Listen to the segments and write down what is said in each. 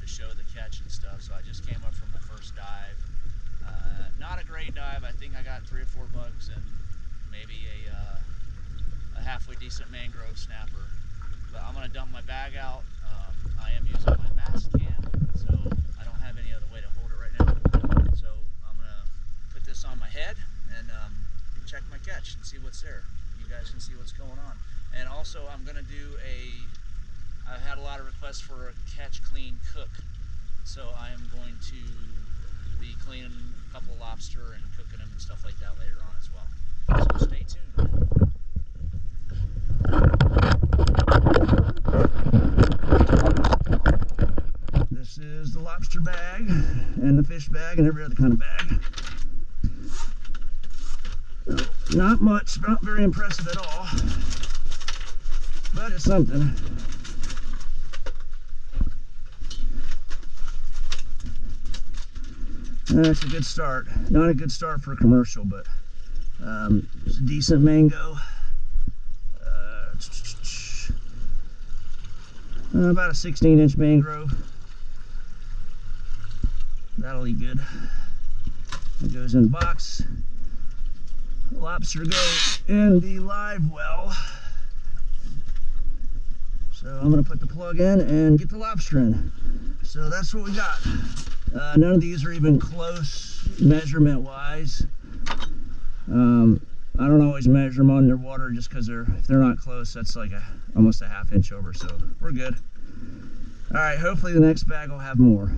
to show the catch and stuff, so I just came up from my first dive. Not a great dive. I think I got 3 or 4 bugs and maybe a halfway decent mangrove snapper. But I'm gonna dump my bag out. I am using my mast cam, so I don't have any other way to hold it right now. So I'm gonna put this on my head and check my catch and see what's there. You guys can see what's going on. And also I'm gonna do I've had a lot of requests for a catch, clean, cook. So I am going to be cleaning a couple of lobster and cooking them and stuff like that later on as well. So stay tuned. This is the lobster bag and the fish bag and every other kind of bag. Not much, not very impressive at all, but it's something. That's a good start. Not a good start for a commercial, but it's a decent mango. About a 16-inch mangrove. That'll be good. It goes in the box. The lobster goes in the live well. So I'm going to put the plug in and get the lobster in. So that's what we got. None of these are even close measurement wise. I don't always measure them underwater just because if they're not close, that's like almost a ½ inch over, so we're good. All right, hopefully the next bag will have more.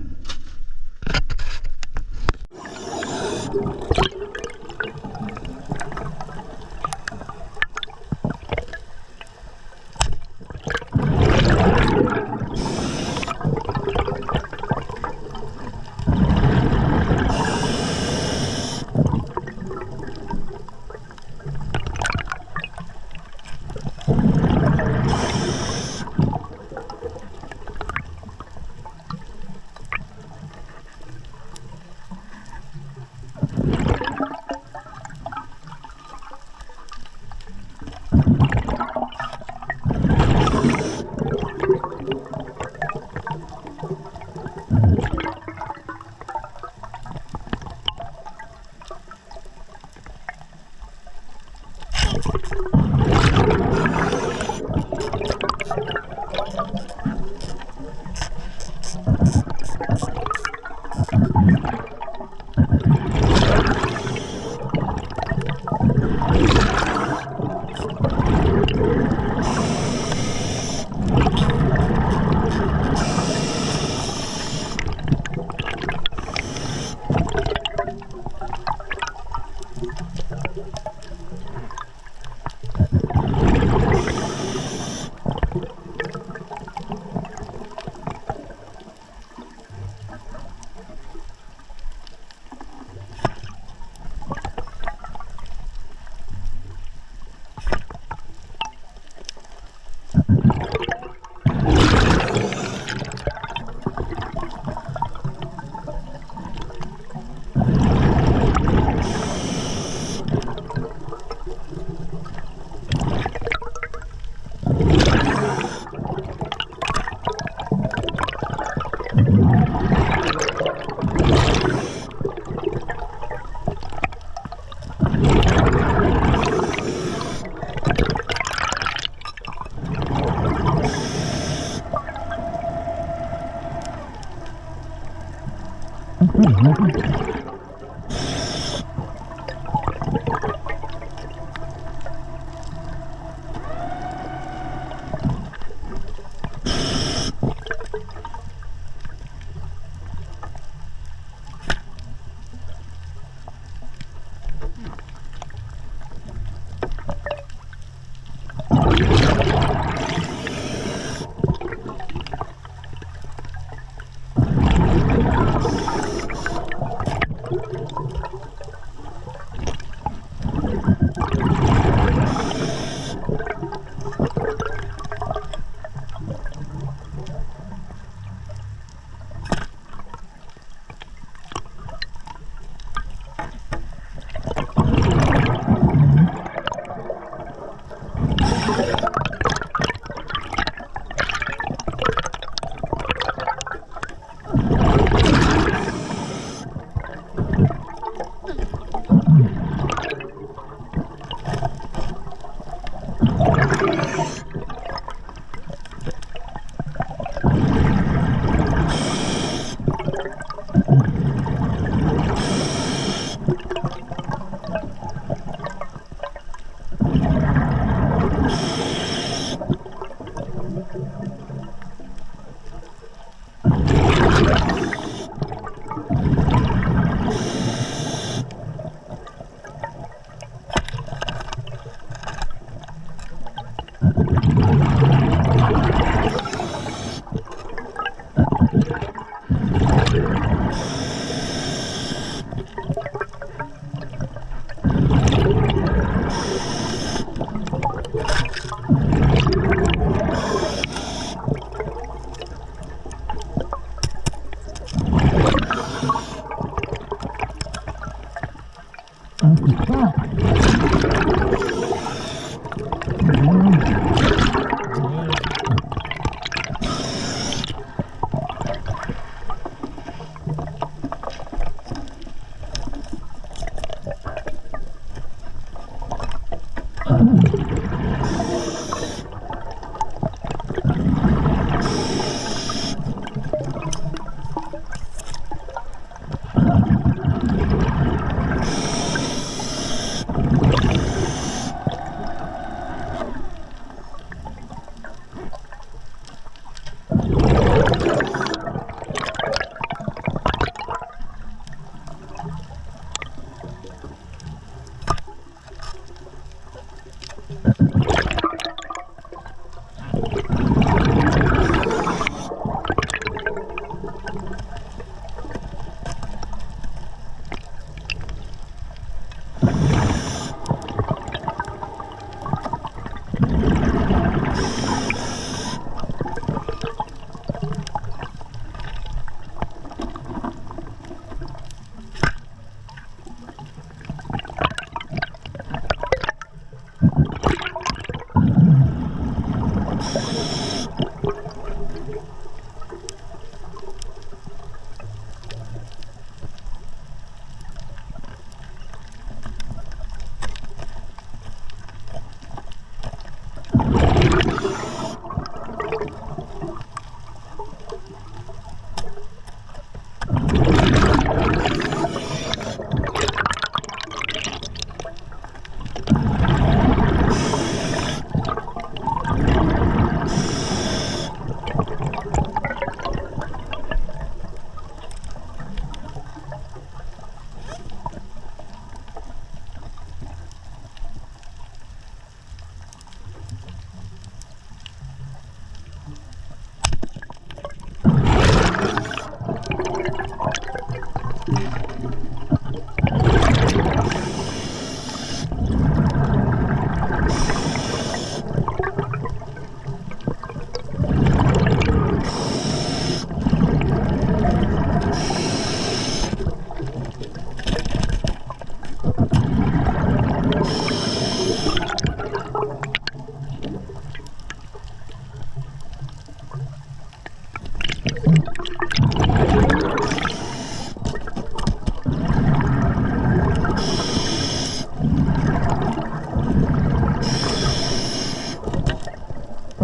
Oh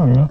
yeah.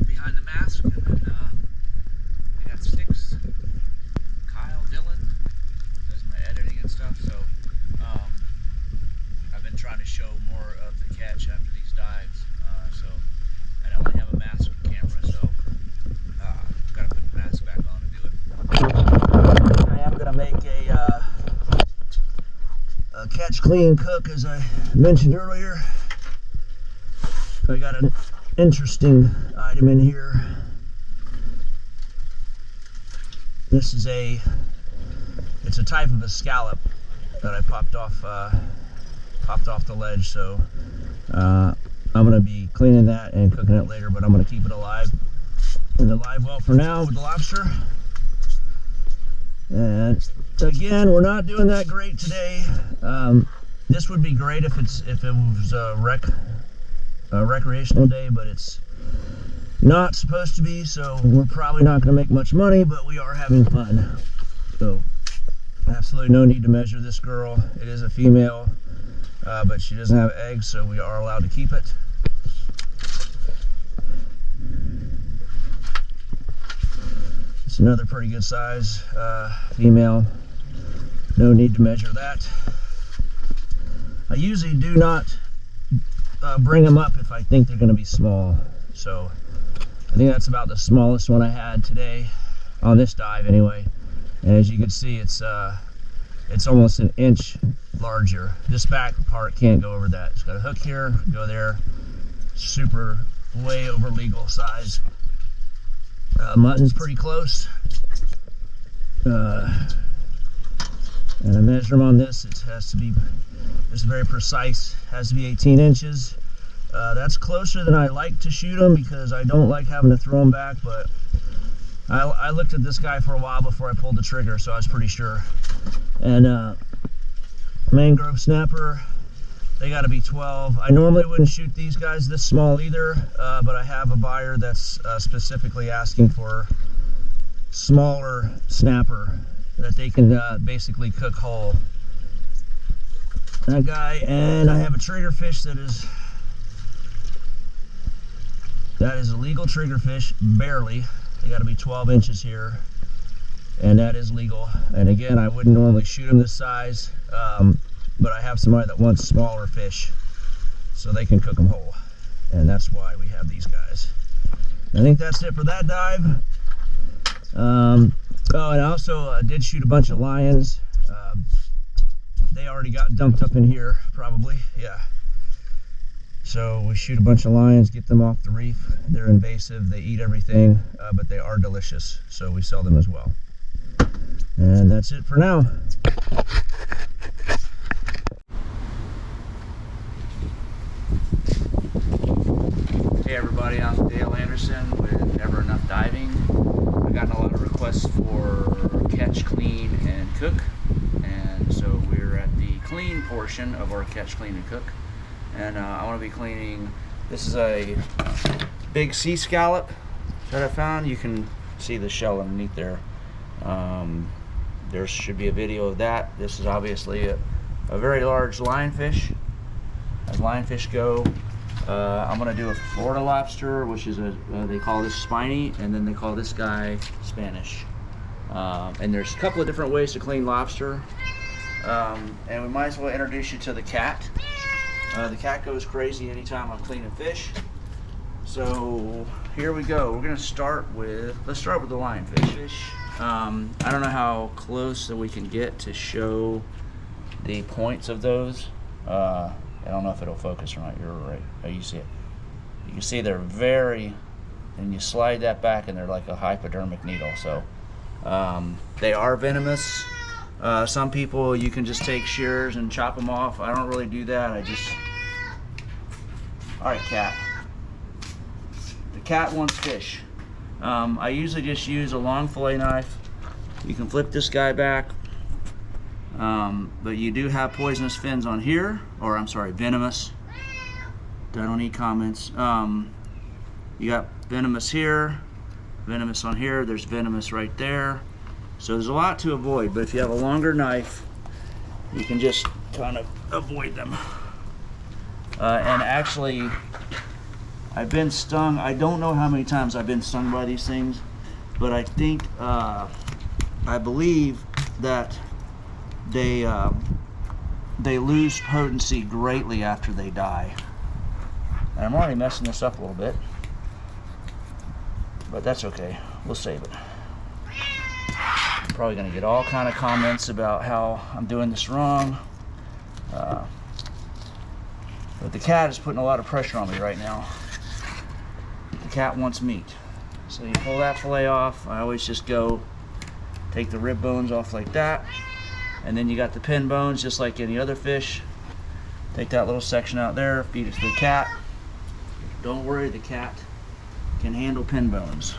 Behind the mask, and then catch, clean, cook, as I mentioned earlier. I got an interesting item in here. This is it's a type of a scallop that I popped off the ledge. So I'm gonna be cleaning that and cooking it later, but I'm gonna keep it alive in the live well for now with the lobster. And again, we're not doing that great today. This would be great if it was a recreational day, but it's not supposed to be, so we're probably not going to make much money, but we are having fun. So absolutely no need to measure this girl. It is a female, but she doesn't have eggs, so we are allowed to keep it. It's another pretty good size female. No need to measure that. I usually do not bring them up if I think they're going to be small. So I think that's about the smallest one I had today on this dive anyway. And as you can see, it's almost an inch larger. This back part can't go over that. It's got a hook here, go there. Super way over legal size. Mutton's pretty close. And I measure them on this. It has to be, it's very precise. Has to be 18 inches. That's closer than I like to shoot them because I don't like having to throw them back, but I looked at this guy for a while before I pulled the trigger, so I was pretty sure. And Mangrove Snapper, they got to be 12. I normally wouldn't shoot these guys this small either, but I have a buyer that's specifically asking for smaller snapper that they can basically cook whole. That guy, and I have a triggerfish that is a legal triggerfish, barely. They got to be 12 inches here, and that is legal. And again, I wouldn't normally shoot them this size, but I have somebody that wants smaller fish, so they can cook them whole, and that's why we have these guys. I think that's it for that dive. Oh, and I also did shoot a bunch of lions. They already got dumped up in here, probably, yeah. So we shoot a bunch of lions, get them off the reef. They're invasive, they eat everything, but they are delicious, so we sell them as well. And that's it for now. Hey everybody, I'm Dale Anderson with Never Enough Diving. I've gotten a lot of requests for catch, clean, and cook, and so we're at the clean portion of our catch, clean, and cook. And I want to be cleaning, this is a big sea scallop that I found. You can see the shell underneath there. There should be a video of that. This is obviously a very large lionfish, as lionfish go. I'm going to do a Florida lobster, which is they call this spiny, and then they call this guy Spanish. And there's a couple of different ways to clean lobster. And we might as well introduce you to the cat. The cat goes crazy anytime I'm cleaning fish. So here we go. We're going to start with, let's start with the lionfish. I don't know how close that we can get to show the points of those. I don't know if it'll focus or not. You're right. Oh, you see it. You can see they're very, and you slide that back and they're like a hypodermic needle. So they are venomous. Some people, you can just take shears and chop them off. I don't really do that. Alright, cat. The cat wants fish. I usually just use a long fillet knife. You can flip this guy back. But you do have poisonous fins on here, or I'm sorry, venomous. I don't need comments. You got venomous here, venomous on here, there's venomous right there. So there's a lot to avoid, but if you have a longer knife, you can just kind of avoid them. And actually, I've been stung. I don't know how many times I've been stung by these things, but I think, I believe that they lose potency greatly after they die. And I'm already messing this up a little bit, but that's okay. We'll save it. I'm probably going to get all kind of comments about how I'm doing this wrong, But the cat is putting a lot of pressure on me right now. The cat wants meat. So you pull that fillet off. I always just go take the rib bones off like that. And then you got the pin bones just like any other fish. Take that little section out there, feed it to the cat. Don't worry, the cat can handle pin bones.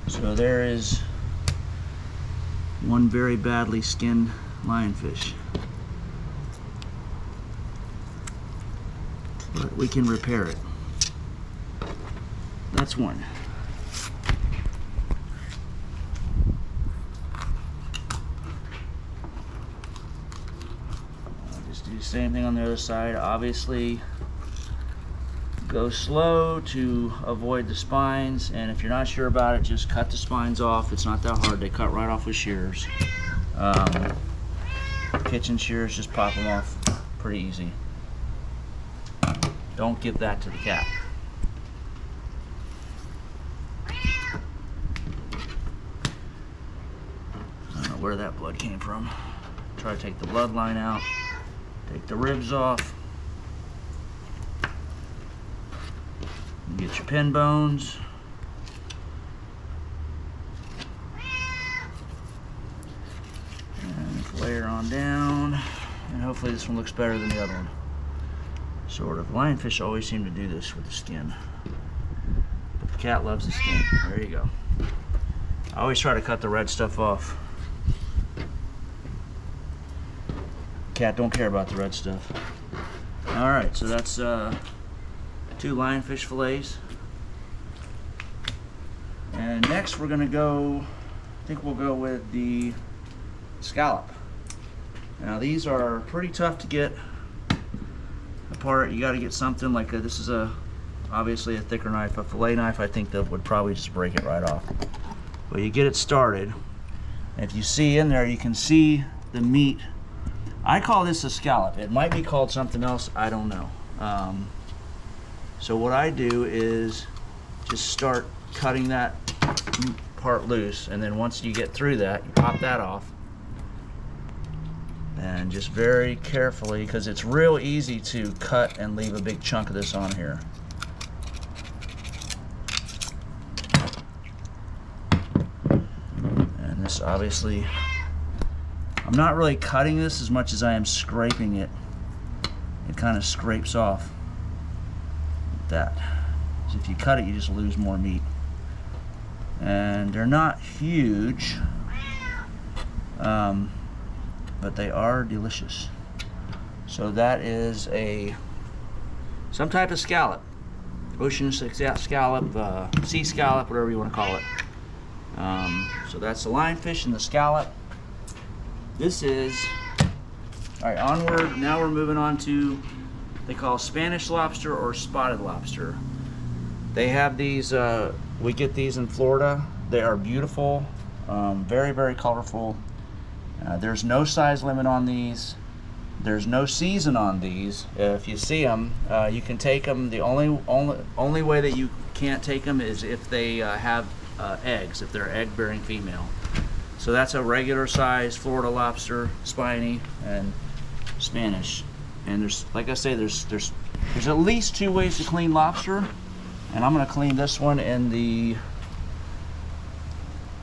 So there is one very badly skinned lionfish. But we can repair it. That's one. I'll just do the same thing on the other side. Obviously, go slow to avoid the spines, and if you're not sure about it, just cut the spines off. It's not that hard. They cut right off with shears. Kitchen shears, just pop them off. Pretty easy. Don't give that to the cat. I don't know where that blood came from. Try to take the bloodline out. Take the ribs off. Get your pin bones. And layer on down. And hopefully this one looks better than the other one. Sort of. Lionfish always seem to do this with the skin. But the cat loves the skin. There you go. I always try to cut the red stuff off. Cat don't care about the red stuff. Alright, so that's 2 lionfish fillets. And next we're gonna go, I think we'll go with the scallop. Now these are pretty tough to get apart. You got to get something like this is obviously a thicker knife. A fillet knife, I think that would probably just break it right off. But you get it started. And if you see in there, you can see the meat. I call this a scallop. It might be called something else. I don't know. So what I do is just start cutting that part loose, and then once you get through that, you pop that off. And just very carefully, because it's real easy to cut and leave a big chunk of this on here. And this obviously, I'm not really cutting this as much as I am scraping it. It kind of scrapes off like that. So if you cut it, you just lose more meat. And they're not huge. But they are delicious. So that is some type of scallop, ocean scallop, sea scallop, whatever you want to call it. So that's the lionfish and the scallop. This is, all right, onward. Now we're moving on to, they call Spanish lobster or spotted lobster. They have these, we get these in Florida. They are beautiful, very, very colorful. There's no size limit on these. There's no season on these. If you see them, you can take them. The only way that you can't take them is if they have eggs, if they're egg-bearing female. So that's a regular size Florida lobster, spiny, and Spanish. And there's, like I say, there's at least 2 ways to clean lobster, and I'm going to clean this one in the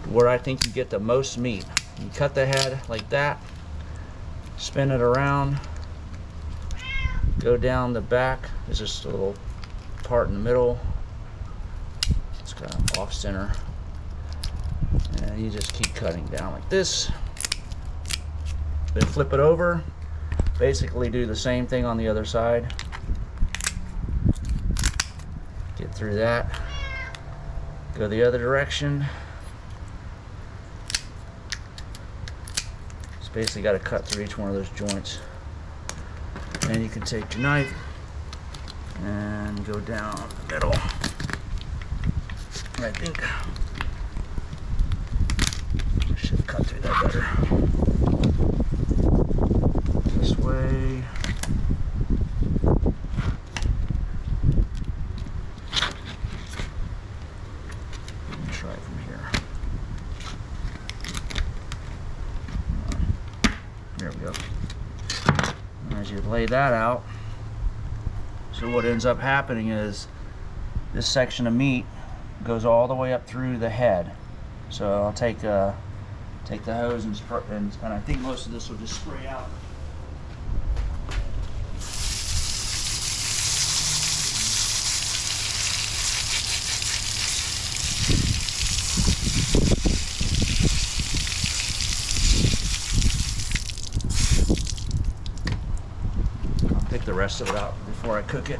where I think you get the most meat. You cut the head like that, spin it around, go down the back. There's just a little part in the middle. It's kind of off center. And you just keep cutting down like this. Then flip it over. Basically do the same thing on the other side. Get through that. Go the other direction. Basically got to cut through each one of those joints. And you can take your knife and go down the middle. I think I should have cut through that better. This way. Let me try it from here. you lay that out, so what ends up happening is this section of meat goes all the way up through the head. So I'll take the hose and I think most of this will just spray out. I'll pick the rest of it out before I cook it.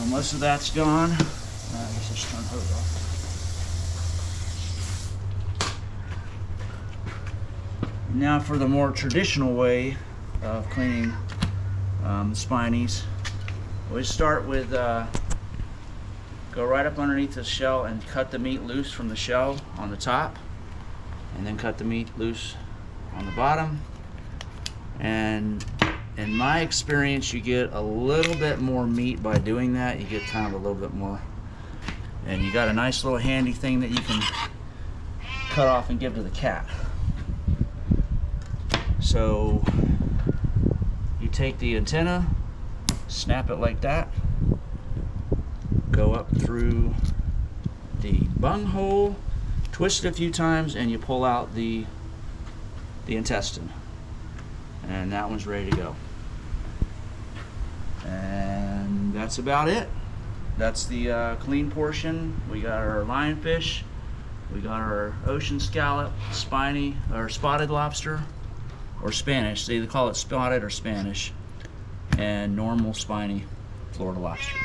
Most of that's gone. I guess just turn hose off. Now for the more traditional way of cleaning the spinies, we start with go right up underneath the shell and cut the meat loose from the shell on the top, and then cut the meat loose on the bottom. And in my experience, you get a little bit more meat by doing that. You get kind of a little bit more, and you got a nice little handy thing that you can cut off and give to the cat. So you take the antenna, snap it like that, go up through the bung hole, twist it a few times, and you pull out the intestine. And that one's ready to go. And that's about it. That's the clean portion. We got our lionfish, we got our ocean scallop, spiny or spotted lobster, or Spanish. They either call it spotted or Spanish, and normal spiny Florida lobster.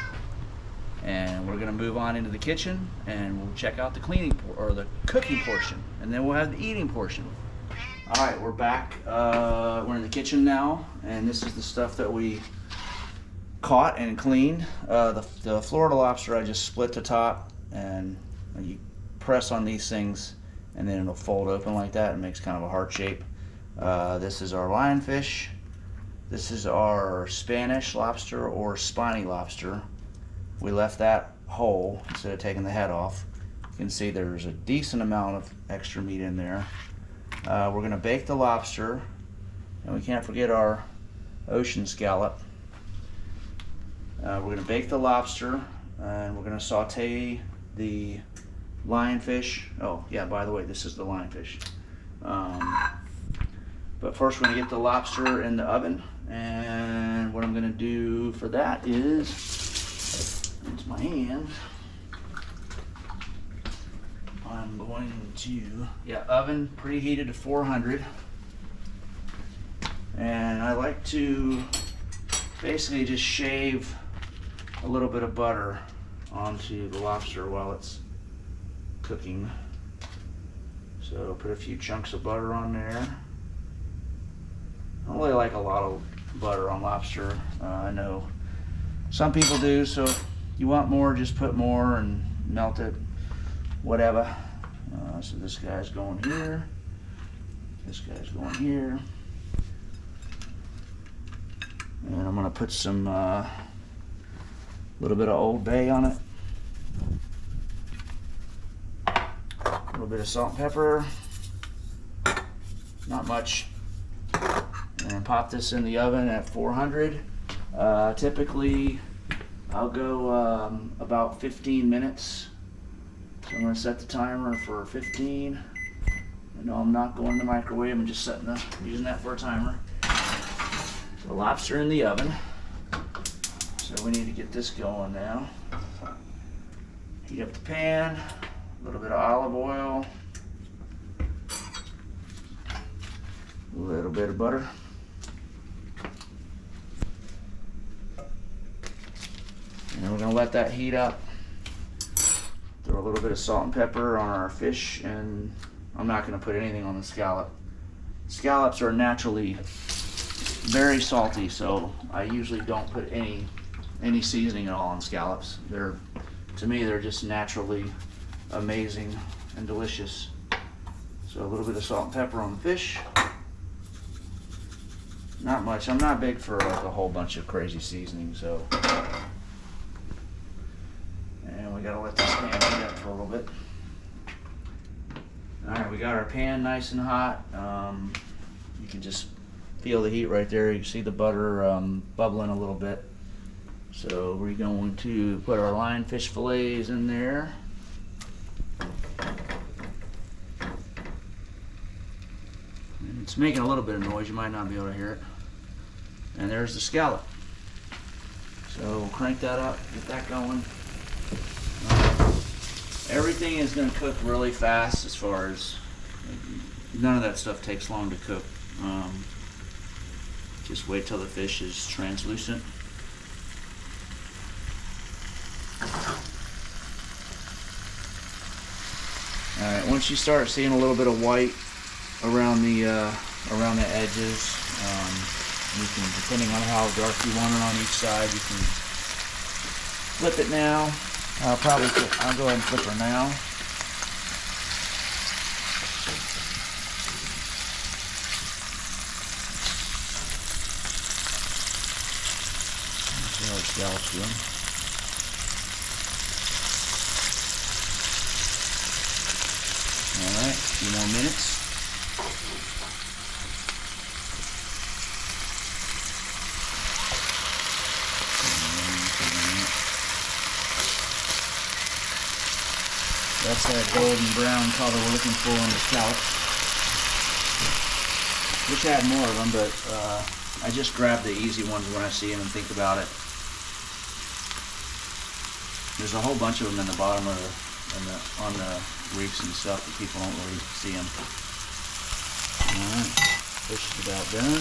And we're gonna move on into the kitchen, and we'll check out the cleaning or the cooking portion, and then we'll have the eating portion. All right, we're back. We're in the kitchen now, and this is the stuff that we caught and cleaned. The Florida lobster, I just split the top, and you press on these things, and then it'll fold open like that. It makes kind of a heart shape. This is our lionfish. This is our Spanish lobster or spiny lobster. We left that whole instead of taking the head off. You can see there's a decent amount of extra meat in there. We're going to bake the lobster, and we can't forget our ocean scallop. We're going to bake the lobster, and we're going to saute the lionfish. Oh yeah, by the way, this is the lionfish. But first we're going to get the lobster in the oven, and what I'm going to do for that is, rinse my hands. I'm going to, oven preheated to 400, and I like to basically just shave a little bit of butter onto the lobster while it's cooking. So put a few chunks of butter on there. I don't really like a lot of butter on lobster. I know some people do, so if you want more, just put more and melt it. Whatever. So this guy's going here. This guy's going here. And I'm gonna put some little bit of Old Bay on it. A little bit of salt and pepper. Not much. And pop this in the oven at 400. Typically, I'll go about 15 minutes. So I'm going to set the timer for 15. No, I'm not going to the microwave. I'm just using that for a timer. The lobster in the oven. So we need to get this going now. Heat up the pan. A little bit of olive oil. A little bit of butter. And we're going to let that heat up. Throw a little bit of salt and pepper on our fish, and I'm not going to put anything on the scallop. Scallops are naturally very salty, so I usually don't put any seasoning at all on scallops. To me, they're just naturally amazing and delicious. So a little bit of salt and pepper on the fish. Not much. I'm not big for like a whole bunch of crazy seasoning, so. And we gotta let this pan heat up for a little bit. All right, we got our pan nice and hot. You can just feel the heat right there. You can see the butter bubbling a little bit. So we're going to put our lionfish fillets in there. It's making a little bit of noise, you might not be able to hear it. And there's the scallop. So we'll crank that up, get that going. Everything is going to cook really fast, as far as none of that stuff takes long to cook. Just wait till the fish is translucent. Alright, once you start seeing a little bit of white around the edges, you can, depending on how dark you want it on each side, you can flip it now. I'll go ahead and flip her now. See how the scallops doing. Alright, a few more minutes. That's that golden brown color we're looking for on the scallops. Wish I had more of them, but I just grab the easy ones when I see them and think about it. There's a whole bunch of them in the bottom of on the reefs and stuff, but people don't really see them. Alright, fish is about done.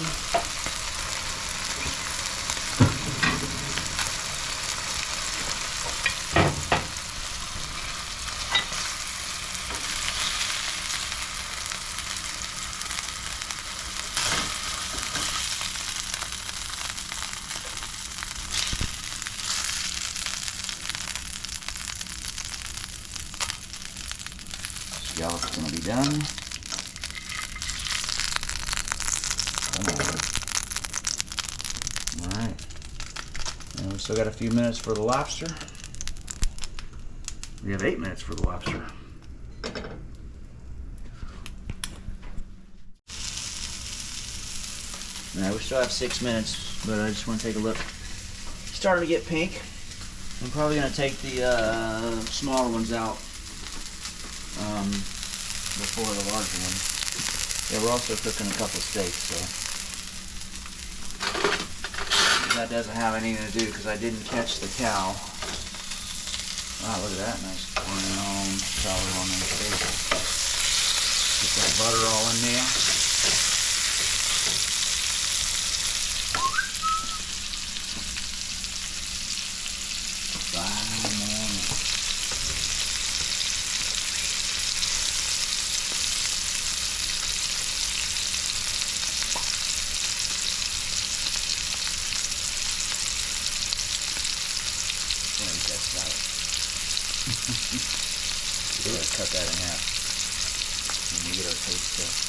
Scallop's gonna be done. Alright. And we still got a few minutes for the lobster. We have 8 minutes for the lobster. Now we still have 6 minutes, but I just want to take a look. Starting to get pink. I'm probably gonna take the smaller ones out before the larger one. Yeah, we're also cooking a couple steaks, so that doesn't have anything to do because I didn't catch the cow. Wow, look at that nice brown color on the steak. Get that butter all in there. Cut that in half and we get our taste test.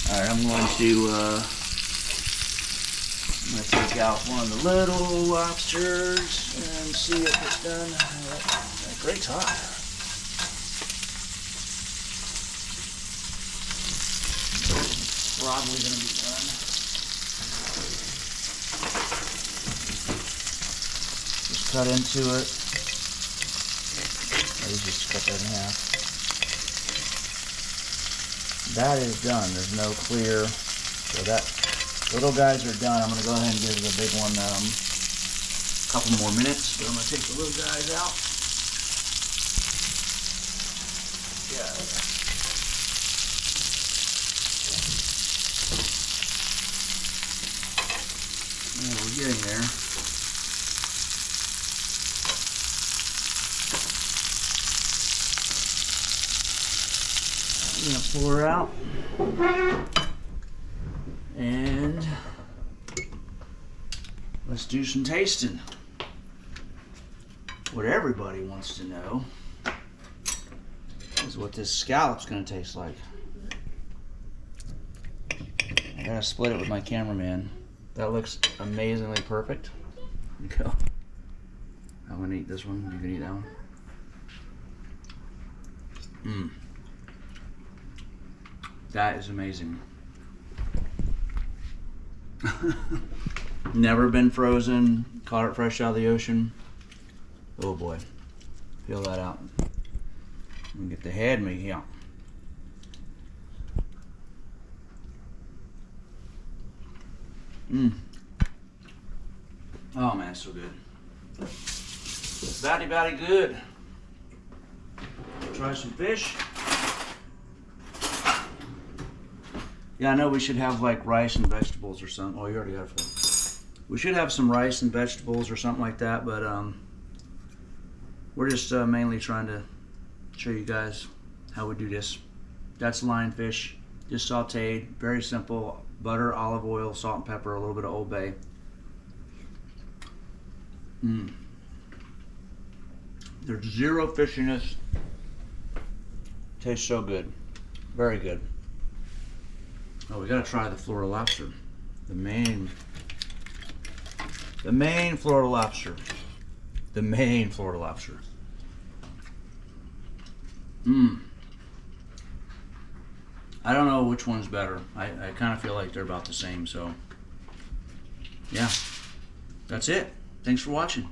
Alright, I'm going to take out one of the little lobsters and see if it's done. That grate's hot. Probably going to be done. Cut into it. Just cut that in half. That is done. There's no clear. So that little guys are done. I'm going to go ahead and give the big one a couple more minutes. But I'm going to take the little guys out. Yeah. Yeah, we're getting there. gonna pull her out. And let's do some tasting. What everybody wants to know is what this scallop's gonna taste like. I gotta split it with my cameraman. That looks amazingly perfect. Go. I'm gonna eat this one. You can eat that one. That is amazing. Never been frozen. Caught it fresh out of the ocean. Oh boy. Peel that out. And get the head meat here. Oh man, it's so good. Batty good. Try some fish. Yeah, I know we should have like rice and vegetables or something. Oh, you already got it. We should have some rice and vegetables or something like that, but we're just mainly trying to show you guys how we do this. That's lionfish, just sauteed, very simple. Butter, olive oil, salt and pepper, a little bit of Old Bay. There's zero fishiness. Tastes so good. Very good. Oh, we gotta try the Florida lobster. The main Florida lobster. The main Florida lobster. I don't know which one's better. I kind of feel like they're about the same, so yeah. That's it. Thanks for watching.